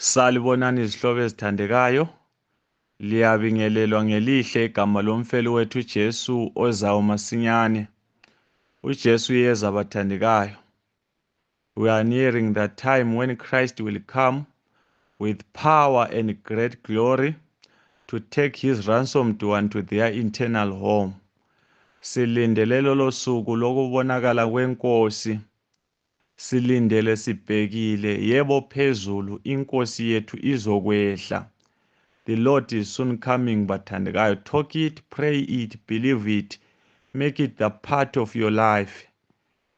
Salibonani izihlobo ezithandekayo, liyabingelelwa ngelihle igama lomfeli wethu uJesu ozayo masinyane. UJesu uyeza bathandekayo. We are nearing that time when Christ will come with power and great glory to take his ransomed one to their eternal home. Silindele lolo suku lokubonakala kwenkosi. Silindele sibhekile, yebo phezulu inkosi yethu izokwehla. The Lord is soon coming bathandekayo. Talk it, pray it, believe it. Make it the part of your life.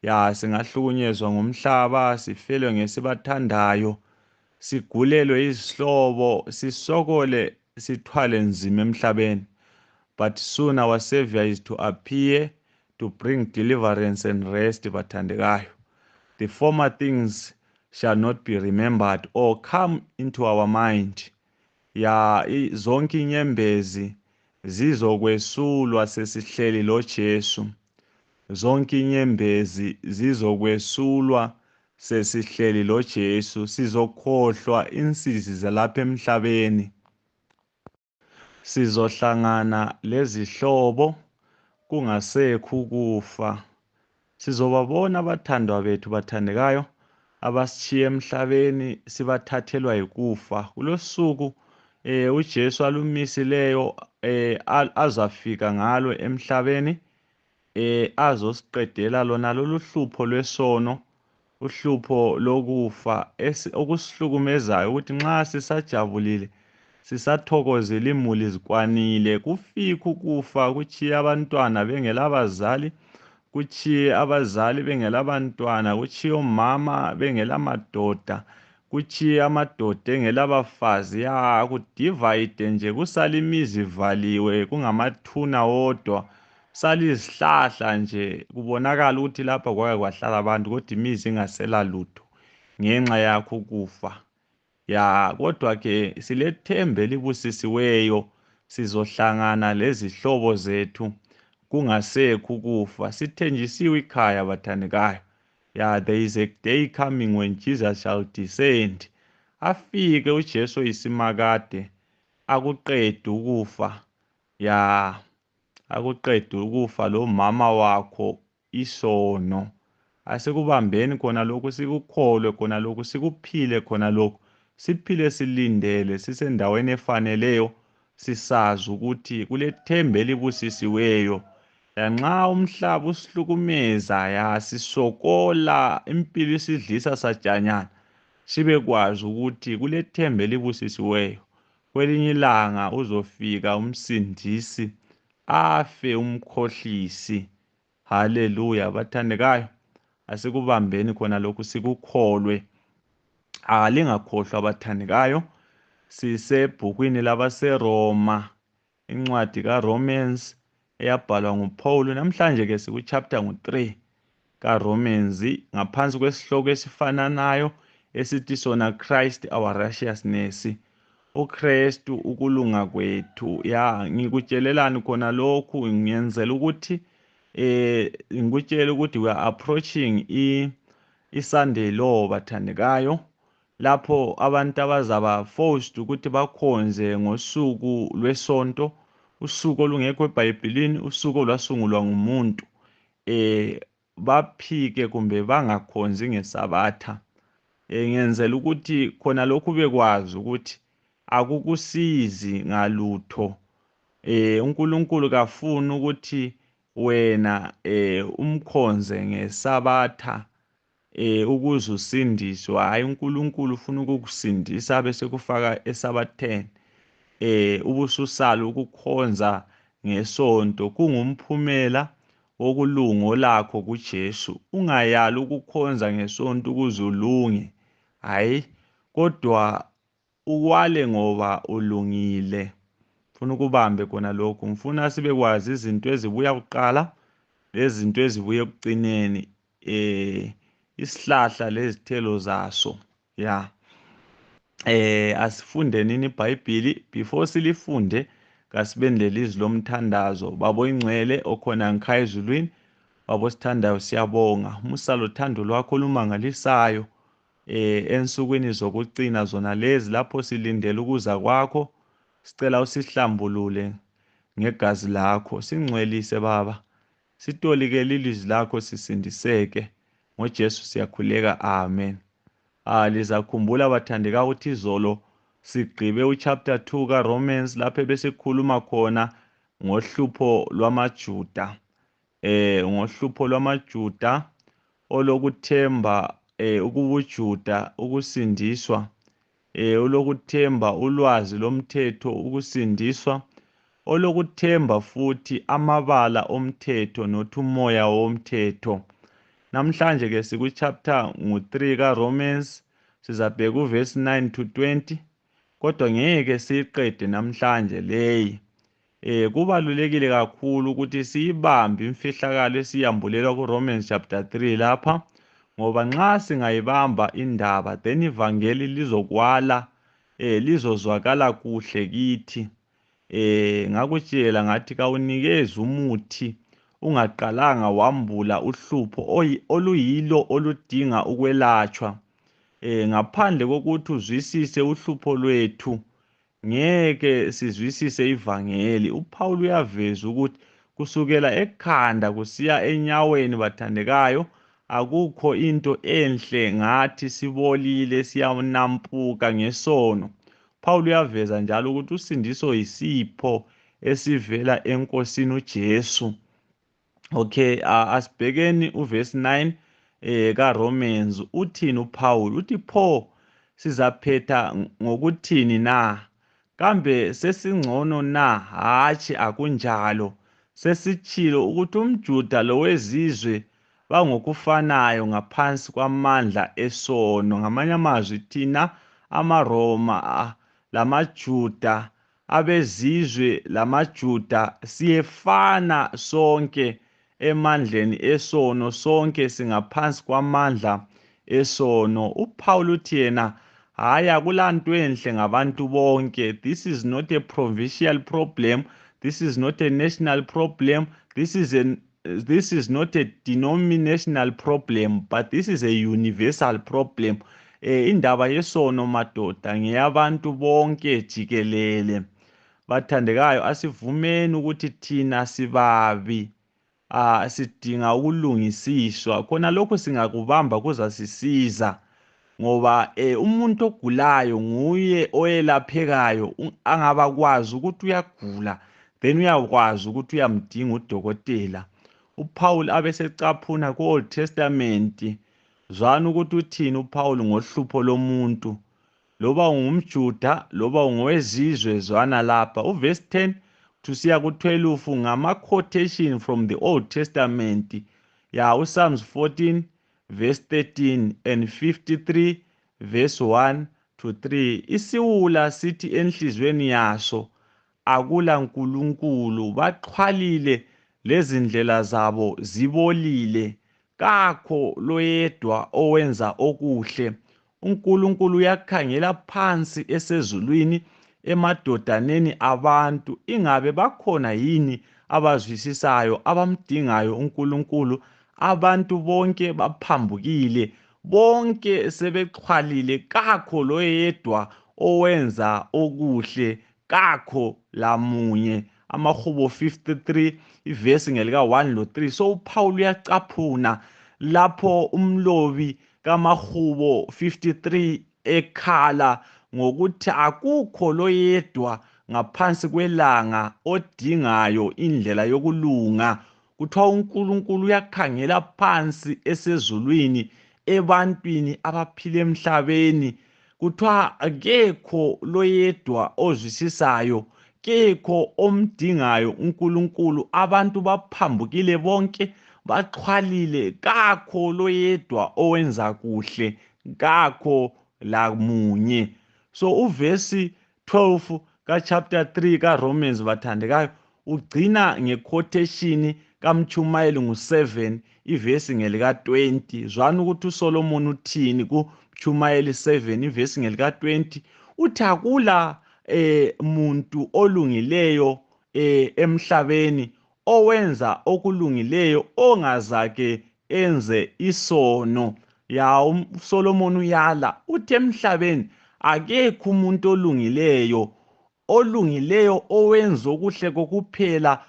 Ya singahlukunyezwa ngomhlaba, sifelwe ngesibathandayo, sigulelwe izihlobo, sisokole, sithwale nzima emhlabeni. But soon our Savior is to appear to bring deliverance and rest bathandekayo. The former things shall not be remembered or come into our mind. Ya zonke inyembezi zizokwesulwa sesihleli lo Jesu. Zonke inyembezi zizokwesulwa sesihleli lo Jesu. Sizokhohlwa insizi zalapha emhlabeni. Sizohlangana lezihlobo kungasekho ukufa. Sizobabona abathandwa bethu bathandekayo abasishiya emhlabeni sibathathelwa yikufa. Kulosuku uJesu alumisileyo azafika ngalo emhlabeni azosiqedela lona lolu hlupho lwesono, uhlupho lokufa okusihlukumezayo ukuthi nxa sisajabulile sisathokozela imuli zikwanile kufike ukufa kuchiye abantwana bengelabazali, kuchiye abazali bengelabantwana, kuchiye omama bengelamadoda, kuchiye amadoda engelabafazi. Ya kudivide nje kusala imizi ivaliwe kungamathuna wodwa, sala izihlahla nje kubonakala ukuthi lapha kwake kwahlala abantu kodwa imizi ingasela lutho ngenxa yakho ukufa. Ya kodwa ke silethemba elibusisiweyo, sizohlangana lezihlobo zethu kungasekho ukufa. Sithenjisiwe ikhaya bathandekayo. Ya there is a day coming when Jesus shall descend. Afike uJesu oyisimakade akuqede ukufa. Ya akuqede ukufa lo mama wakho isono. Asikubambeni khona lokhu, sikukholwe khona lokhu, sikuphile khona lokhu. Siphile silindele sisendaweni efaneleyo, sisazi ukuthi kulethemba elibusisiweyo. Nxa umhlaba usihlukumeza ya sisokola impilo isidlisa sajanyana, sibe kwazi ukuthi kulethemba elibusisiweyo. Kwelinye ilanga uzofika umsindisi afe umkhohlisi. Haleluya bathandekayo. Asikubambeni khona lokhu sikukholwe. Lingakhohlwa bathandekayo. Sisebhukwini labaseRoma, incwadi kaRomans eyabhalwa nguPaul. Namhlanje ke siku-chapter 3 kaRomans ngaphansi kwesihloko esifananayo esithi sona Christ our righteousness. uKristu ukulunga kwethu. Ya ngikutshelelani khona lokhu ngiyenzela ukuthi ngikutshela ukuthi we are approaching iSunday law bathandekayo, lapho abantu abazaba forced ukuthi bakhonze ngosuku lwesonto, usuku olungekho eBhayibhelini, usuku olwasungulwa ngumuntu. Baphike kumbe bangakhonzi ngesabatha. Ngiyenzela ukuthi khona lokhu bekwazi ukuthi akukusizi ngalutho. uNkulunkulu kafuni ukuthi wena umkhonze ngesabatha ukuze usindiswe. Hayi, uNkulunkulu ufuna ukukusindisa bese kufaka esabatheni. Ubususala ukukhonza ngesonto kungumphumela wokulunga olakho kuJesu. Ungayali ukukhonza ngesonto ukuze ulunge. Hayi, kodwa ukwale ngoba ulungile. Ngifuna ukubambe khona lokhu. Ngifuna sibe kwazi izinto ezibuya kuqala lezinto ezibuye ekucineni. Isihlahla lezithelo zaso. Ya asifunde nini iBhayibheli. Before silifunde kasibendele izwi lomthandazo. Babo ingcwele okhona ngikhaya ezulwini, babo sithandayo siyabonga. Umusa lothando lwakho olumangalisayo ensukwini zokucina zona lezi lapho silindele ukuza kwakho. Sicela usihlambulule ngegazi lakho, singcwelise Baba, sitolikele ilizwi lakho sisindiseke. NgoJesu siyakhuleka, amen. Lizakhumbula bathandeka ukuthi izolo sigqibe uchapter 2 kaRomans lapho ebesikhuluma khona ngohlupho lwamaJuda. Ngohlupho lwamaJuda olokuthemba ukubuJuda ukusindiswa, olokuthemba ulwazi lomthetho ukusindiswa, olokuthemba futhi amabala omthetho nothi umoya womthetho. Namhlanje ke sikuchapter 3 kaRomans, sizabheka uverse 9 to 20, kodwa ngeke siyiqede namhlanje leyi. Kubalulekile kakhulu ukuthi siyibambe imfihlakalo esiyambulelwa kuRomans chapter 3 lapha, ngoba nxa singayibamba indaba then ivangeli lizokwala, lizozwakala kuhle kithi. Ngakutshela ngathi kawunikeze umuthi ungaqalanga wambula uhlupho oluyilo oludinga ukwelatshwa. Ngaphandle kokuthi uzwisise uhlupho lwethu ngeke sizwisise ivangeli. uPaul uyaveza ukuthi kusukela ekhanda kusiya enyaweni bathandekayo, akukho into enhle ngathi sibolile siyanampuka ngesono. Paul uyaveza njalo ukuthi usindiso yisipho esivela enkosini uJesu. Okay, asibhekeni uverse 9 kaRomans. Uthini uPaul? Uthi pho sizaphetha ngokuthini na? Kambe sesingcono na? Hatshi, akunjalo. Sesitshilo ukuthi umJuda lowezizwe bangokufanayo ngaphansi kwamandla esono. Ngamanye amazwi thina amaRoma lamaJuda, abezizwe lamaJuda siyefana sonke emandleni esono, sonke singaphansi kwamandla esono. uPaul uthi yena hayi akulanto enhle ngabantu bonke. This is not a provincial problem, this is not a national problem, this is not a denominational problem, but this is a universal problem. Indaba yesono madoda ngeyabantu bonke jikelele. Bathandekayo, asivumeni ukuthi thina sibabi sidinga ukulungisiswa. Khona lokho singakubamba kuzasisiza, ngoba umuntu ogulayo nguye oyelaphekayo. Angabakwazi ukuthi uyagula then uyakwazi ukuthi uyamdinga udokotela. uPaul abesecaphuna ku-Old Testament. Zwana ukuthi uthini uPaul ngohlupho lomuntu, loba ungumJuda loba ungowezizwe. Zwana lapha uverse 10 tusiya ku-12 ngama-quotation from the Old Testament. uPsalms 14 verse 13 and 53 verse 1 to 3. Isiwula sithi enhlizweni yaso akula nkulunkulu, baxhwalile lezindlela zabo zibolile, kakho loyedwa owenza okuhle. uNkulunkulu uyakhangela phansi esezulwini emadodaneni abantu, ingabe bakhona yini abazwisisayo abamdingayo uNkulunkulu? Abantu bonke baphambukile, bonke sebexhwalile, kakho loyedwa owenza okuhle, kakho lamunye. Amahubo 53 ivesi ngelika 1 lo 3. So uPaul uyacaphuna lapho umlobi kamahubo 53 ekhala ngokuthi akukho loyedwa ngaphansi kwelanga odingayo indlela yokulunga. Kuthiwa uNkulunkulu uyakhangela phansi esezulwini ebantwini abaphila emhlabeni. Kuthiwa akekho loyedwa ozwisisayo, kekho omdingayo uNkulunkulu. Abantu baphambukile bonke, baxhwalile, kakho loyedwa owenza kuhle, kakho lamunye. So uverse 12 chapter 3 kaRomans bathandekayo ugcina ngequotation kaMtshumayeli ngu7 ivesi ngelika 20. Zwana ukuthi uSolomon uthini kuMtshumayeli 7 ivesi ngelika 20. Uthi akula muntu olungileyo emhlabeni owenza okulungileyo ongazake enze isono. ya uSolomon uyala uthi emhlabeni akekho umuntu olungileyo owenza okuhle kokuphela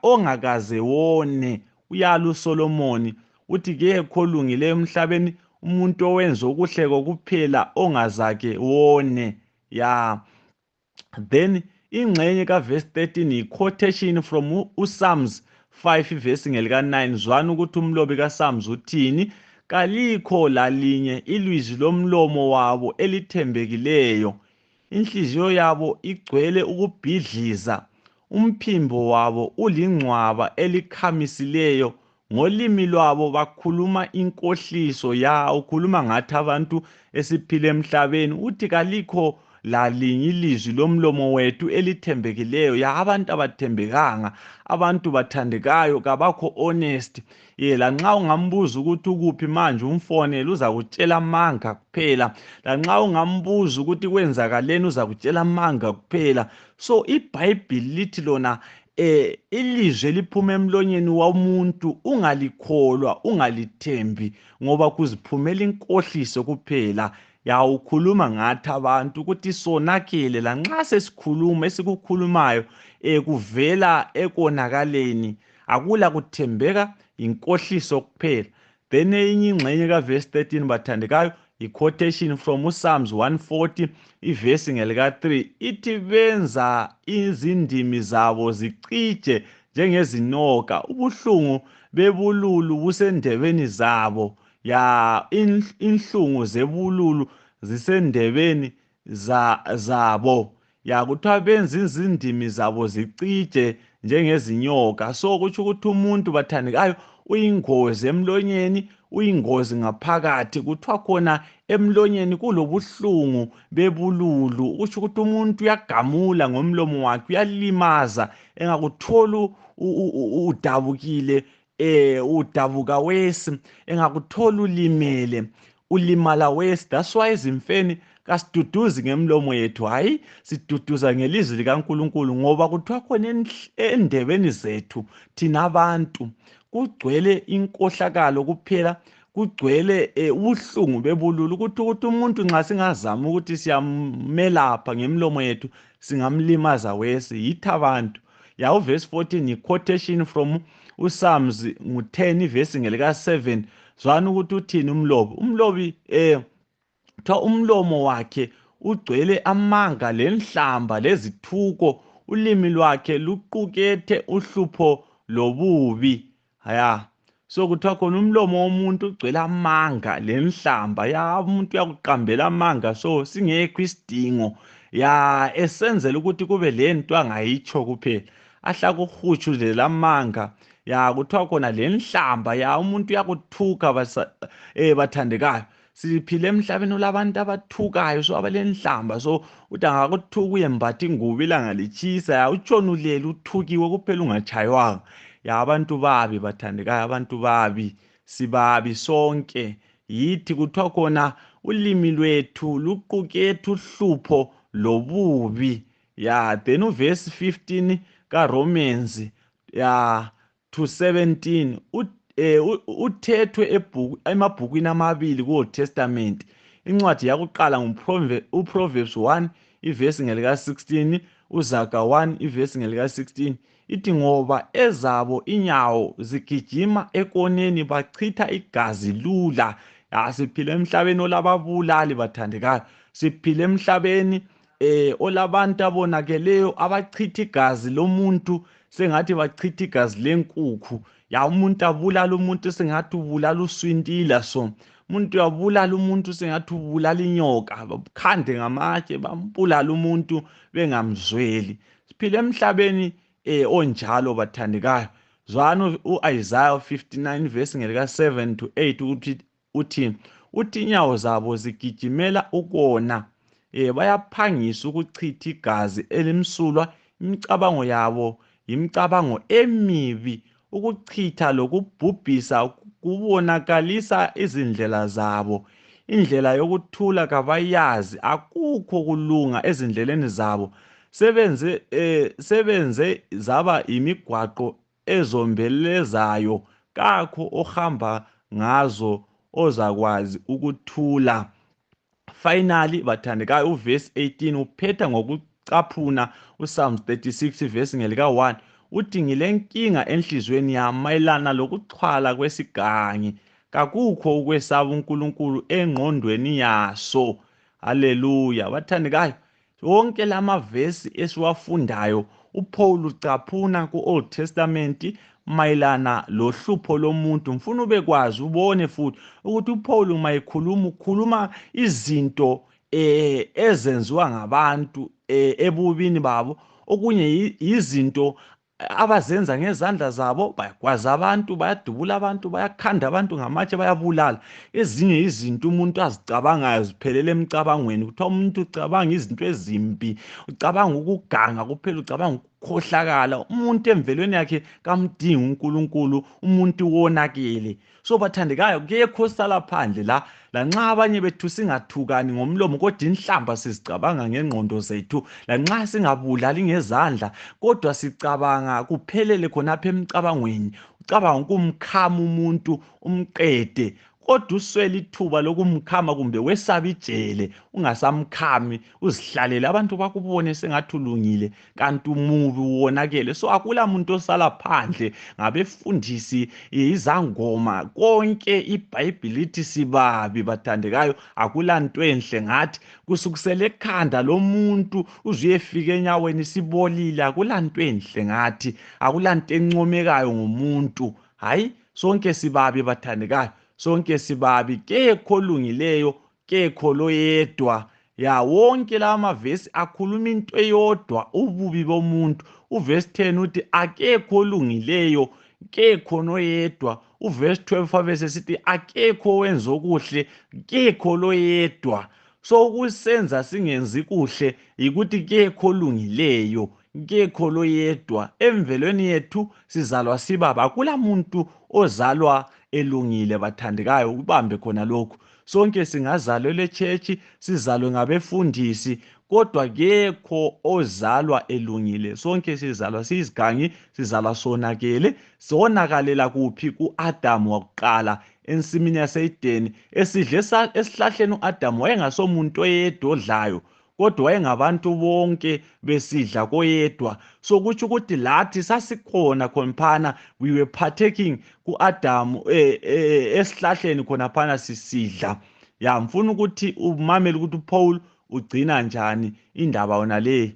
ongakaze wone. Uyala uSolomon uthi kekho olungileyo emhlabeni umuntu owenza okuhle kokuphela ongazake wone. Ya, then ingxenye kaverse 13 yi-quotation from uPsalms 5 verse ngelika-9. Zwana ukuthi umlobi kaPsalms uthini: kalikho lalinye ilizwi lomlomo wabo elithembekileyo, inhliziyo yabo igcwele ukubhidliza, umphimbo wabo ulingcwaba elikhamisileyo, ngolimi lwabo bakhuluma inkohliso. Ya, ukhuluma ngathi abantu esiphila emhlabeni. Uthi kalikho lalinye ilizwi lomlomo wethu elithembekileyo. Ya, abantu abathembekanga, abantu bathandekayo, kabakho honest. Lanxa ungambuza ukuthi ukuphi manje umfonele uzakutshela amanga kuphela. Lanxa ungambuza ukuthi kwenzakaleni uzakutshela amanga kuphela. So iBhayibhili lithi lona ilizwi eliphuma emlonyeni womuntu ungalikholwa, ungalithembi, ngoba kuziphumela inkohliso kuphela. Ya, ukhuluma ngathi abantu ukuthi sonakele, lanxa sesikhuluma esikukhulumayo kuvela ekonakaleni, akula kuthembeka, inkohliso kuphela. Then eyinye ingxenye kaverse 13 bathandekayo, i-quotation from uPsalms 140 ivesi ngelika-3 ithi benza izindimi zabo zicije njengezinyoka, ubuhlungu bebululu busendebeni zabo. Ya, inhlungu zebululu zisendebeni zabo. Ya, kuthiwa benza izindimi zabo zicije njengezinyoka. So kutsho ukuthi umuntu bathandekayo uyingozi emlonyeni, uyingozi ngaphakathi. Kuthiwa khona emlonyeni kulobuhlungu bebululu. Kutsho ukuthi umuntu uyagamula ngomlomo wakhe, uyalimaza, engakutholi udabukile, udabuka wesi, engakuthola ulimele, ulimala wesi. That's why ezimfeni kasiduduzi ngemlomo yethu, hayi siduduza ngelizwi likaNkulunkulu, ngoba kuthiwa khona endebeni zethu thina abantu kugcwele inkohlakalo kuphela, kugcwele ubuhlungu bebululu. Ukuthi umuntu nxa singazama ukuthi siyamelapha ngemlomo yethu singamlimaza wesi. Yithi abantu. Ya, uverse 14 yi-quotation from uPsalms 10 ivesi ngelika-7. Zwana ukuthi uthini umlobi. Umlobi kuthiwa umlomo wakhe ugcwele amanga lenhlamba lezithuko, ulimi lwakhe luqukethe uhlupho lobubi. Ya, so kuthiwa khona umlomo womuntu ugcwele amanga lenhlamba. Ya, umuntu uyakuqambela amanga, so singekho isidingo ya esenzela ukuthi kube lento angayitsho kuphela, ahlaka uhutshuze lamanga. Ya, kuthiwa khona lenhlamba. Ya, umuntu uyakuthuka bathandekayo. Siphile emhlabeni olabantu abathukayo, so abalenhlamba. So uthi angakuthuka uyembatha ingubo ilanga litshisa, ya utshona ulele uthukiwe kuphela ungatshaywanga. Ya, abantu babi bathandekayo, abantu babi, sibabi sonke. Yithi kuthiwa khona ulimi lwethu luqukethe uhlupho lobubi. Ya, then uverse 15 kaRomans ya to 17 uthethwe emabhukwini amabili ku-Old Testament. Incwadi yakuqala uProverbs 1 ivesi ngelika-16, uZaga 1 ivesi ngelika-16. Ithi ngoba ezabo inyawo zigijima ekoneni, bachitha igazi lula. Ya, siphile emhlabeni olababulali bathandekayo, siphile emhlabeni olabantu abonakeleyo abachitha igazi lomuntu sengathi bachitha igazi lenkukhu. Ya, umuntu abulala umuntu sengathi ubulala uswintila. So umuntu uyabulala umuntu sengathi ubulala inyoka, bakhande ngamatshe bambulala umuntu bengamzweli. Siphile emhlabeni onjalo bathandekayo. Zwana uIsaiah 59 verse ngelika-7 to 8 uthi inyawo zabo zigijimela ukona, bayaphangisa ukuchitha igazi elimsulwa. Imicabango yabo yimicabango emibi, ukuchitha lokubhubhisa kubonakalisa izindlela zabo. Indlela yokuthula kabayazi, akukho kulunga ezindleleni zabo. Sebenze zaba imigwaqo ezombelezayo, kakho ohamba ngazo ozakwazi ukuthula. Finally bathandekayo, uverse 18 uphetha ngokucaphuna uPsalms 36 verse ngelika-1 uthi, ngilenkinga enhlizweni yami mayelana lokuxhwala kwesigangi, kakukho ukwesaba uNkulunkulu engqondweni yaso. Haleluya bathandekayo, wonke lamavesi esiwafundayo uPaul ucaphuna ku-Old Testament mayelana lohlupho lomuntu. Mfuna ubekwazi ubone futhi ukuthi uPaul mayekhuluma ukhuluma izinto ezenziwa ngabantu ebubini babo, okunye izinto abazenza ngezandla zabo, bayagwaza abantu, bayadubula abantu, bayakhanda abantu ngamatshe, bayabulala. Ezinye izinto umuntu azicabangayo ziphelele emcabangweni, kuthiwa umuntu ucabanga izinto ezimbi, ucabanga ukuganga kuphela, ucabanga ukukhohlakala. Umuntu emvelweni yakhe kamdingi uNkulunkulu, umuntu wonakele. So bathandekayo, kekho osala phandle la, lanxa abanye bethu singathukani ngomlomo kodwa inhlamba sizicabanga ngengqondo zethu, lanxa singabulali ngezandla kodwa sicabanga kuphelele khonapha emcabangweni, ucabanga ukumkhama umuntu umqede, kodwa uswele ithuba lokumkhama kumbe wesaba ijele ungasamkhami, uzihlalele abantu bakubone sengathi ulungile kanti umubi wonakele. So akula muntu osala phandle, ngabefundisi, izangoma, konke iBhayibhili lithi sibabi bathandekayo. Akula nto enhle ngathi, kusukisela ekhanda lomuntu uze uyefika enyaweni sibolile. Akula nto enhle ngathi, akula nto encomekayo ngomuntu. Hayi, sonke sibabi bathandekayo, sonke sibabi, kekho olungileyo, kekho loyedwa. Wonke lawa amavesi akhuluma into eyodwa, ububi bomuntu. Uverse 10 uthi, akekho olungileyo, kekho noyedwa. Uverse 12 bese sithi, akekho owenza okuhle, kekho loyedwa. So ukusenza singenzi kuhle yikuthi kekho olungileyo, kekho loyedwa. Emvelweni yethu sizalwa sibaba, akula muntu ozalwa elungile bathandekayo, ubambe khona lokhu. Sonke singazalelwa echechi, sizalwe ngabefundisi, kodwa kekho ozalwa elungile. Sonke sizalwa siyizigangi, sizalwa sonakele. Sonakalela kuphi? Ku-Adamu wakuqala ensimini yase-Edeni. Esidle esihlahleni u-Adamu wayengasomuntu oyedwa odlayo, kodwa wayengabantu bonke besidla koyedwa. So kutsho ukuthi lathi sasikhona khonaphana, we were partaking ku-Adamu esihlahleni khonaphana sisidla. Mfuna ukuthi umamele ukuthi uPaul ugcina njani indaba yona leyi.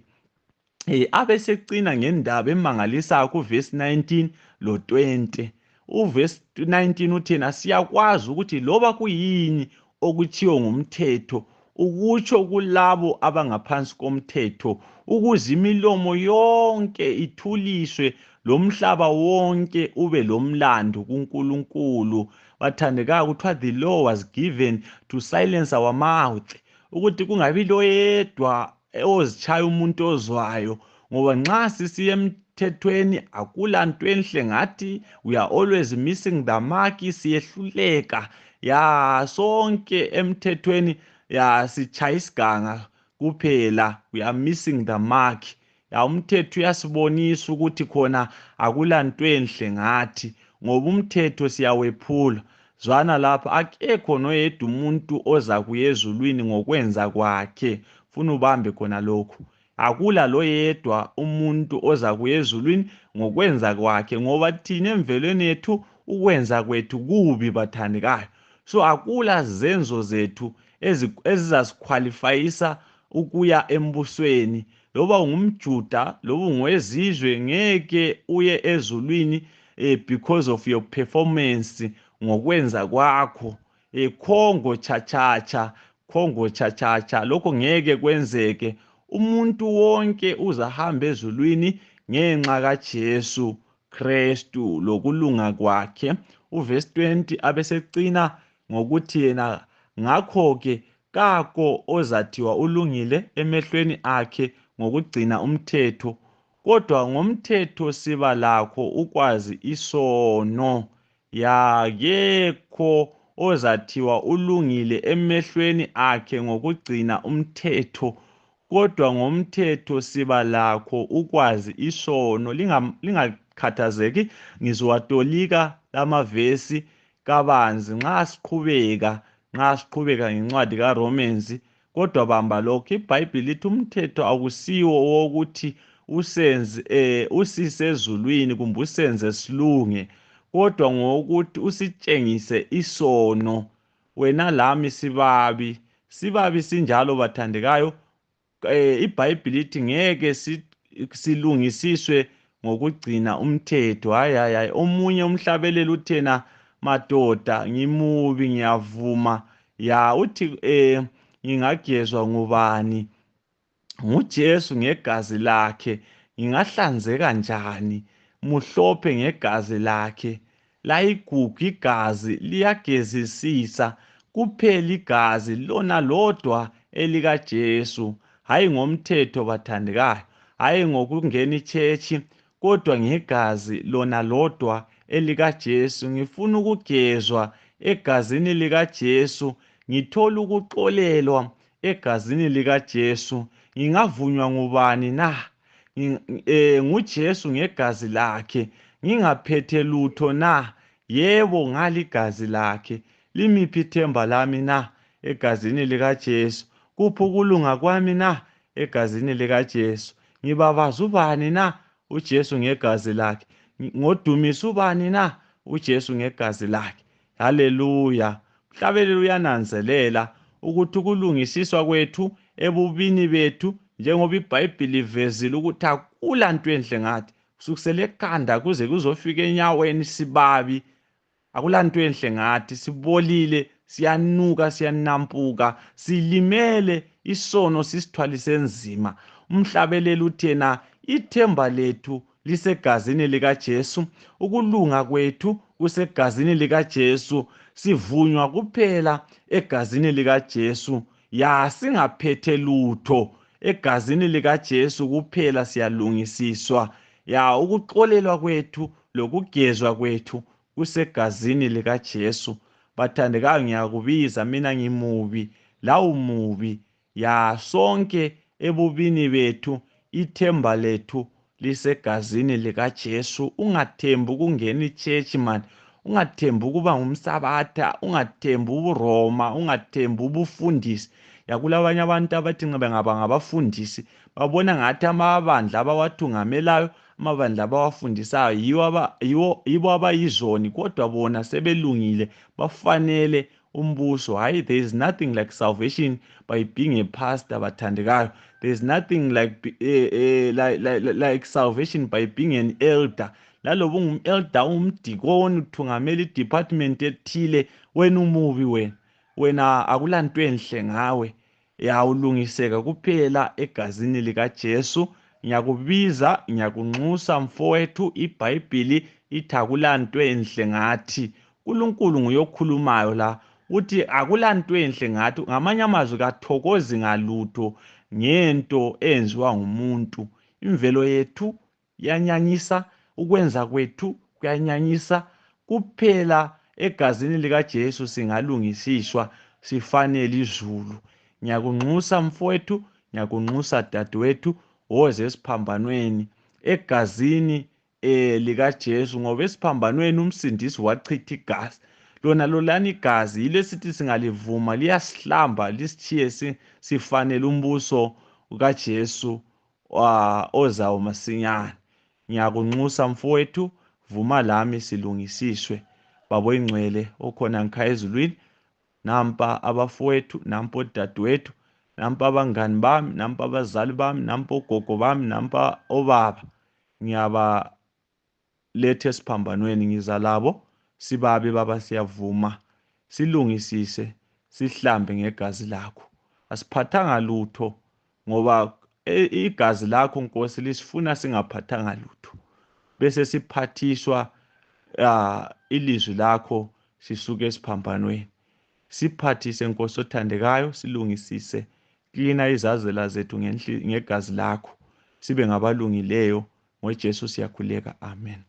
Abesecina ngendaba emangalisayo kuverse 19 lo-20. Uverse 19 uthena, siyakwazi ukuthi loba kuyini okutshiwo ngumthetho ukutsho kulabo abangaphansi komthetho, ukuze imilomo yonke ithuliswe lomhlaba wonke ube lomlando kuNkulunkulu. Bathandekayo, kuthiwa the law was given to silence our mouth, ukuthi kungabi loyedwa ozitshaya umuntu ozwayo, ngoba nxa sisiya emthethweni akula nto enhle ngathi, we are always missing the mark, siyehluleka. Sonke emthethweni sitshaya isiganga kuphela, we are missing the mark. Umthetho uyasibonisa ukuthi khona akula nto enhle ngathi, ngoba umthetho siyawephula. Zwana lapha, akekho noyedwa umuntu oza kuya ezulwini ngokwenza kwakhe. Funa ubambe khona lokhu. Akula loyedwa umuntu oza kuya ezulwini ngokwenza kwakhe, ngoba thina emvelweni yethu ukwenza kwethu kubi bathandekayo. So akula zenzo zethu ezizasiqualifyisa ukuya embusweni. Loba ungumJuda, loba ungowezizwe, ngeke uye ezulwini because of your performance, ngokwenza kwakho. Khongo chachacha, khongo chachacha, lokho ngeke kwenzeke. Umuntu wonke uzahamba ezulwini ngenxa kaJesu Kristu lokulunga kwakhe. Uverse 20 abesecina ngokuthi yena, ngakho-ke kakho ozathiwa ulungile emehlweni akhe ngokugcina umthetho, kodwa ngomthetho siba lakho ukwazi isono. Akekho ozathiwa ulungile emehlweni akhe ngokugcina umthetho, kodwa ngomthetho siba lakho ukwazi isono. Lingakhathazeki, ngizowatolika lamavesi kabanzi nxa siqhubeka ngencwadi kaRomans. Kodwa bamba lokho, iBhayibhili lithi umthetho akusiwo wokuthi usise ezulwini kumbe usenze silunge, kodwa ngokuthi usitshengise isono. Wena lami sibabi sinjalo bathandekayo. iBhayibhili lithi ngeke silungisiswe ngokugcina umthetho. Hayi, omunye umhlabeleli uthena, madoda ngimubi ngiyavuma. Uthi ngingagezwa ngubani? NguJesu ngegazi lakhe. Ngingahlanzeka njani? Muhlophe ngegazi lakhe. Layigugu igazi liyagezisisa, kuphela igazi lona lodwa elikaJesu, hayi ngomthetho bathandekayo, hayi ngokungena ichechi, kodwa ngegazi lona lodwa elikaJesu. Ngifuna ukugezwa egazini likaJesu, ngithola ukuxolelwa egazini likaJesu. Ngingavunywa ngubani na? NguJesu ngegazi lakhe. Ngingaphethe lutho na? Yebo, ngaligazi lakhe. Limiphi ithemba lami na? Egazini likaJesu. Kuphi ukulunga kwami na? Egazini likaJesu. Ngibabaza ubani na? uJesu ngegazi lakhe. Ngodumisa ubani na? uJesu ngegazi lakhe. Haleluya. Mhlabeleli uyananzelela ukuthi ukulungisiswa kwethu ebubini bethu, njengoba iBhayibhili livezile ukuthi akulanto enhle ngathi, kusukisela ekhanda kuze kuzofika enyaweni sibabi. Akulanto enhle ngathi, sibolile, siyanuka, siyanampuka, silimele, isono sisithwalise nzima. Umhlabeleli uthena ithemba lethu lisegazini likaJesu, ukulunga kwethu kusegazini likaJesu, sivunywa kuphela egazini likaJesu. Singaphethe lutho, egazini likaJesu kuphela siyalungisiswa. Ukuxolelwa kwethu lokugezwa kwethu kusegazini likaJesu. Bathandekayo, ngiyakubiza, mina ngimubi, lawu mubi. Sonke ebubini bethu ithemba lethu lisegazini likaJesu. Ungathembi ukungena ichechi man, ungathembi ukuba ngumsabatha, ungathembi ubuRoma, ungathembi ubufundisi. Kulabanye abantu abathi nxa bengaba ngabafundisi babona ngathi amabandla abawathungamelayo, amabandla abawafundisayo yibo abayizoni, kodwa bona sebelungile, bafanele umbuso. Hayi, there is nothing like salvation by being a pastor bathandekayo. There is nothing like salvation by being an elder. Laloba ungum-elder, umdikoni, uthungamela idepartment ethile, wena umubi wena akulanto enhle ngawe. Ulungiseka kuphela egazini likaJesu. Ngiyakubiza, ngiyakunxusa mfowethu, iBhayibhili ithi akulanto enhle ngathi. uNkulunkulu nguye okhulumayo la, uthi akulanto enhle ngathi. Ngamanye amazwi, kathokozi ngalutho ngento enziwa ngumuntu. Imvelo yethu iyanyanyisa, ukwenza kwethu kuyanyanyisa. Kuphela egazini likaJesu singalungisiswa, sifanele izulu. Ngiyakunxusa mfowethu, ngiyakunxusa dadewethu, woze esiphambanweni egazini likaJesu, ngoba esiphambanweni umsindisi wachitha igazi. Lolani igazi yilo esithi singalivuma liyasihlamba lisithiye sifanele umbuso kaJesu ozayo masinyane. Ngiyakunxusa mfowethu, vuma lami silungisiswe. Baba oyingcwele okhona ngikhaya ezulwini, nampa abafowethu, nampa odadewethu, nampa abangani bami, nampa abazali bami, nampa ogogo bami, nampa obaba. Ngiyabaletha esiphambanweni, ngiza labo. Sibabi Baba, siyavuma silungisise, sihlambe ngegazi lakho. Asiphathanga lutho, ngoba igazi lakho Nkosi lisifuna singaphathanga lutho, bese siphathiswa ilizwi lakho sisuke esiphambanweni. Siphathise Nkosi othandekayo, silungisise, klina izazela zethu ngegazi lakho, sibe ngabalungileyo. NgoJesu siyakhuleka, amen.